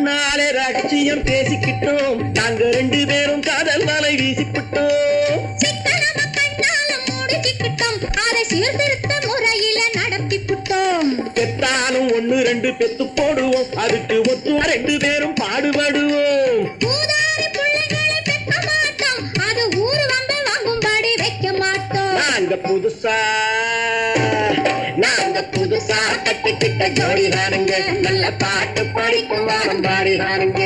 முன்னாலே ரகசியம் பேசிக்கிட்டோம், நாங்க 2 பேரும் காதல் வலை வீசிக்கிட்டோம். சீர்திருத்த முறையில நடத்திவிட்டோம். பெத்தாலும் 1 2 பெத்து போடுவோம், அதுக்கு ஒத்து 2 பேரும் பாடுபடுவோம். ஊதாரி பிள்ளைகளை பெற்க மாட்டோம், அது ஊரு வந்து வாங்கும்படி வைக்க மாட்டோம். நாங்க புதுசா கட்டிக்கிட்ட ஜோடி தானுங்க, நல்ல பாட்டு படிக்கும் வாரம் பாடி தானுங்க.